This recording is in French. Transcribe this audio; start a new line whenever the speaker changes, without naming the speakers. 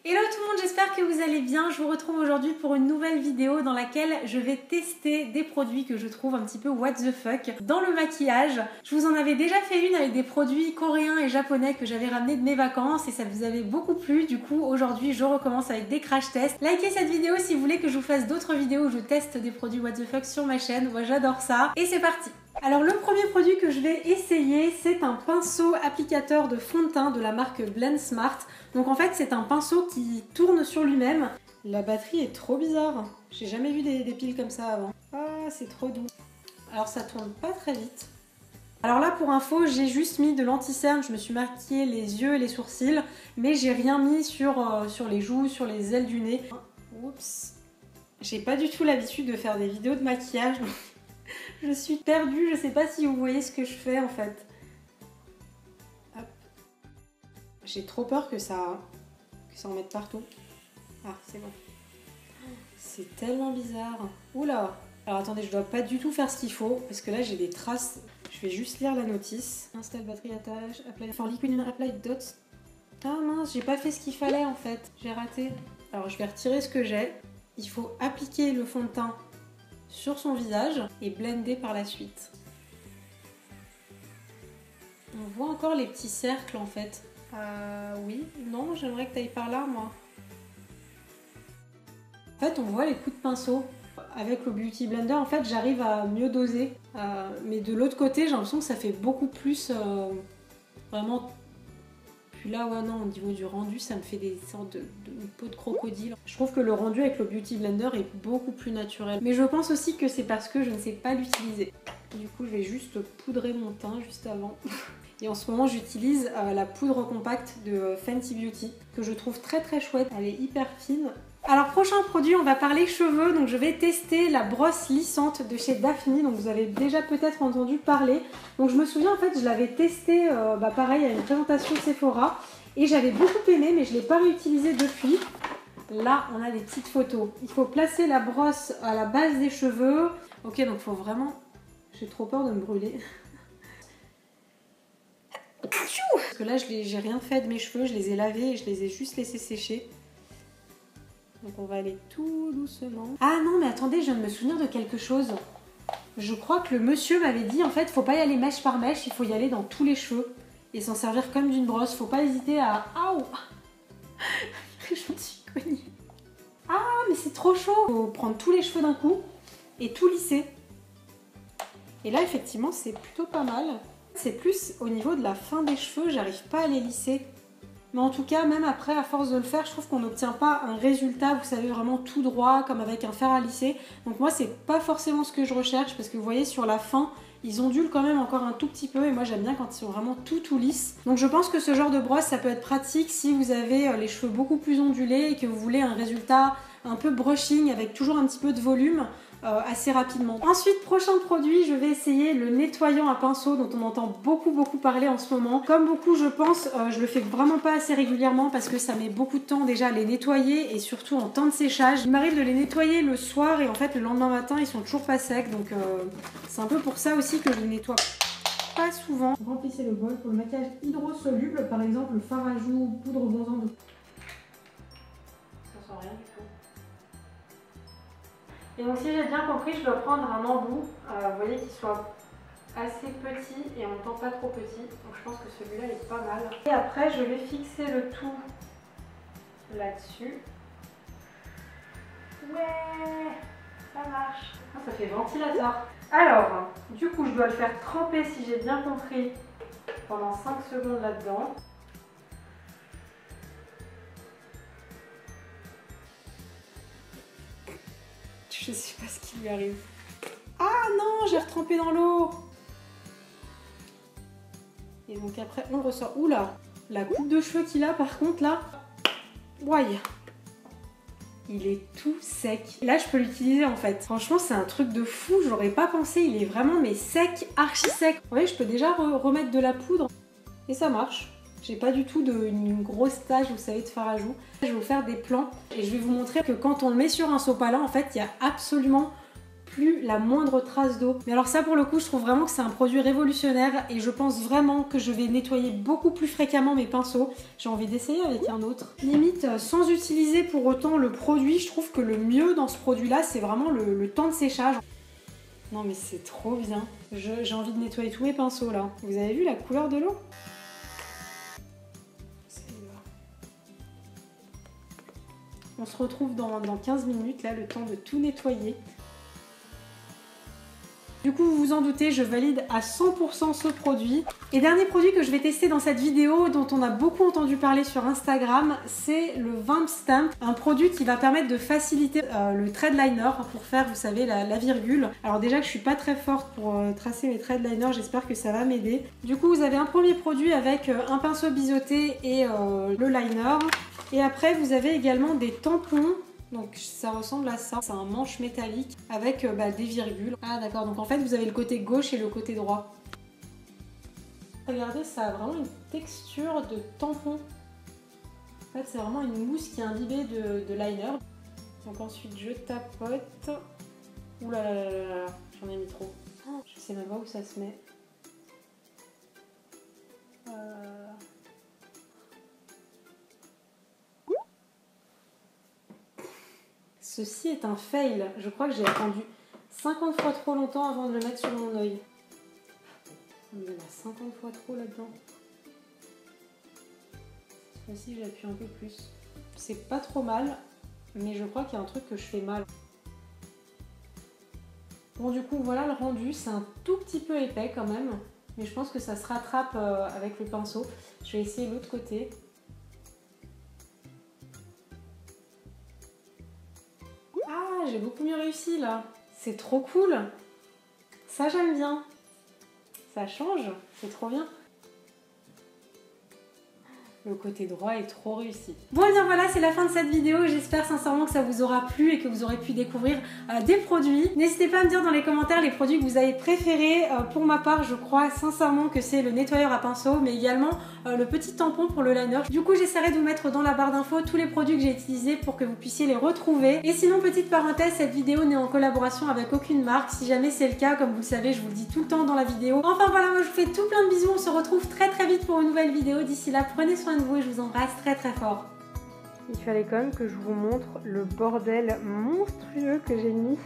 Hello tout le monde, j'espère que vous allez bien. Je vous retrouve aujourd'hui pour une nouvelle vidéo dans laquelle je vais tester des produits que je trouve un petit peu what the fuck dans le maquillage. Je vous en avais déjà fait une avec des produits coréens et japonais que j'avais ramenés de mes vacances et ça vous avait beaucoup plu. Du coup aujourd'hui je recommence avec des crash tests. Likez cette vidéo si vous voulez que je vous fasse d'autres vidéos où je teste des produits what the fuck sur ma chaîne. Moi j'adore ça. Et c'est parti. Alors le premier produit que je vais essayer, c'est un pinceau applicateur de fond de teint de la marque Blend Smart. Donc en fait c'est un pinceau qui tourne sur lui-même. La batterie est trop bizarre. J'ai jamais vu des piles comme ça avant. Ah, c'est trop doux. Alors ça tourne pas très vite. Alors là pour info, j'ai juste mis de l'anti-cerne, je me suis maquillé les yeux et les sourcils, mais j'ai rien mis sur les joues, sur les ailes du nez. Oups. J'ai pas du tout l'habitude de faire des vidéos de maquillage. Je suis perdue, je sais pas si vous voyez ce que je fais en fait. Hop. J'ai trop peur que ça en mette partout. Ah, c'est bon. C'est tellement bizarre. Oula. Alors attendez, je dois pas du tout faire ce qu'il faut, parce que là j'ai des traces. Je vais juste lire la notice. Install batterie attache, apply for liquid and apply dots. Ah mince, j'ai pas fait ce qu'il fallait en fait. J'ai raté. Alors je vais retirer ce que j'ai. Il faut appliquer le fond de teint sur son visage et blender par la suite. On voit encore les petits cercles en fait. Oui, non, j'aimerais que tu ailles par là moi. En fait on voit les coups de pinceau. Avec le Beauty Blender en fait j'arrive à mieux doser. Mais de l'autre côté j'ai l'impression que ça fait beaucoup plus vraiment. Puis là ouais non, au niveau du rendu ça me fait des sortes de peau de crocodile. Je trouve que le rendu avec le Beauty Blender est beaucoup plus naturel. Mais je pense aussi que c'est parce que je ne sais pas l'utiliser. Du coup je vais juste poudrer mon teint juste avant. Et en ce moment j'utilise la poudre compacte de Fenty Beauty que je trouve très très chouette. Elle est hyper fine. Alors prochain produit, on va parler cheveux, donc je vais tester la brosse lissante de chez Daphne, donc vous avez déjà peut-être entendu parler. Donc je me souviens en fait, je l'avais testé pareil à une présentation Sephora et j'avais beaucoup aimé mais je ne l'ai pas réutilisé depuis. Là on a des petites photos. Il faut placer la brosse à la base des cheveux. Ok, donc il faut vraiment... J'ai trop peur de me brûler. Parce que là j'ai rien fait de mes cheveux, je les ai lavés et je les ai juste laissés sécher. Donc on va aller tout doucement. Ah non mais attendez, je viens de me souvenir de quelque chose. Je crois que le monsieur m'avait dit en fait faut pas y aller mèche par mèche, il faut y aller dans tous les cheveux. Et s'en servir comme d'une brosse, faut pas hésiter à... Aouh. Je me suis cognée. Ah mais c'est trop chaud. Faut prendre tous les cheveux d'un coup et tout lisser. Et là effectivement c'est plutôt pas mal. C'est plus au niveau de la fin des cheveux, j'arrive pas à les lisser. Mais en tout cas, même après, à force de le faire, je trouve qu'on n'obtient pas un résultat, vous savez, vraiment tout droit, comme avec un fer à lisser. Donc moi, c'est pas forcément ce que je recherche, parce que vous voyez, sur la fin, ils ondulent quand même encore un tout petit peu, et moi j'aime bien quand ils sont vraiment tout lisses. Donc je pense que ce genre de brosse, ça peut être pratique si vous avez les cheveux beaucoup plus ondulés et que vous voulez un résultat un peu brushing, avec toujours un petit peu de volume. Assez rapidement. Ensuite, prochain produit, je vais essayer le nettoyant à pinceau dont on entend beaucoup parler en ce moment. Comme beaucoup, je pense, je le fais vraiment pas assez régulièrement parce que ça met beaucoup de temps déjà à les nettoyer et surtout en temps de séchage. Il m'arrive de les nettoyer le soir et en fait le lendemain matin ils sont toujours pas secs, donc c'est un peu pour ça aussi que je les nettoie pas souvent. Remplissez le bol pour le maquillage hydrosoluble, par exemple le fard à joues, poudre bronzant de... Ça sent rien du tout. Et donc si j'ai bien compris, je dois prendre un embout, vous voyez, qui soit assez petit et en même temps pas trop petit. Donc je pense que celui-là est pas mal. Et après je vais fixer le tout là-dessus. Ouais, ça marche. Ah, ça fait ventilateur. Alors, du coup je dois le faire tremper si j'ai bien compris pendant 5 secondes là-dedans. Je sais pas ce qui lui arrive. Ah non, j'ai retrempé dans l'eau. Et donc après, on ressort. Oula, la coupe de cheveux qu'il a par contre là. Ouais. Il est tout sec. Là, je peux l'utiliser en fait. Franchement, c'est un truc de fou. J'aurais pas pensé. Il est vraiment mais sec, archi sec. Vous voyez, je peux déjà remettre de la poudre. Et ça marche. J'ai pas du tout une grosse tache, vous savez, de fard à joues. Je vais vous faire des plans et je vais vous montrer que quand on le met sur un sopalin, en fait, il y a absolument plus la moindre trace d'eau. Mais alors ça pour le coup je trouve vraiment que c'est un produit révolutionnaire et je pense vraiment que je vais nettoyer beaucoup plus fréquemment mes pinceaux. J'ai envie d'essayer avec un autre. Limite sans utiliser pour autant le produit, je trouve que le mieux dans ce produit là c'est vraiment le temps de séchage. Non mais c'est trop bien. J'ai envie de nettoyer tous mes pinceaux là. Vous avez vu la couleur de l'eau? On se retrouve dans 15 minutes, là, le temps de tout nettoyer. Du coup, vous vous en doutez, je valide à 100% ce produit. Et dernier produit que je vais tester dans cette vidéo, dont on a beaucoup entendu parler sur Instagram, c'est le Vamp Stamp, un produit qui va permettre de faciliter le thread liner pour faire, vous savez, la virgule. Alors déjà que je suis pas très forte pour tracer mes thread liners, j'espère que ça va m'aider. Du coup, vous avez un premier produit avec un pinceau biseauté et le liner. Et après, vous avez également des tampons. Donc ça ressemble à ça, c'est un manche métallique avec des virgules. Ah d'accord, donc en fait vous avez le côté gauche et le côté droit. Regardez, ça a vraiment une texture de tampon. En fait c'est vraiment une mousse qui est imbibée de liner. Donc ensuite je tapote. Ouh là là là là là, j'en ai mis trop. Je sais même pas où ça se met. Ceci est un fail. Je crois que j'ai attendu 50 fois trop longtemps avant de le mettre sur mon œil. Il y en a 50 fois trop là-dedans. Cette fois-ci, j'appuie un peu plus. C'est pas trop mal, mais je crois qu'il y a un truc que je fais mal. Bon, du coup, voilà le rendu. C'est un tout petit peu épais quand même, mais je pense que ça se rattrape avec le pinceau. Je vais essayer l'autre côté. J'ai beaucoup mieux réussi là. C'est trop cool. Ça j'aime bien. Ça change, c'est trop bien. Le côté droit est trop réussi. Bon et bien voilà, c'est la fin de cette vidéo. J'espère sincèrement que ça vous aura plu et que vous aurez pu découvrir des produits. N'hésitez pas à me dire dans les commentaires les produits que vous avez préférés. Pour ma part, je crois sincèrement que c'est le nettoyeur à pinceau, mais également le petit tampon pour le liner. Du coup, j'essaierai de vous mettre dans la barre d'infos tous les produits que j'ai utilisés pour que vous puissiez les retrouver. Et sinon, petite parenthèse, cette vidéo n'est en collaboration avec aucune marque. Si jamais c'est le cas, comme vous le savez, je vous le dis tout le temps dans la vidéo. Enfin voilà, moi je vous fais tout plein de bisous. On se retrouve très vite pour une nouvelle vidéo. D'ici là, prenez soin de vous et je vous embrasse très fort. Il fallait quand même que je vous montre le bordel monstrueux que j'ai mis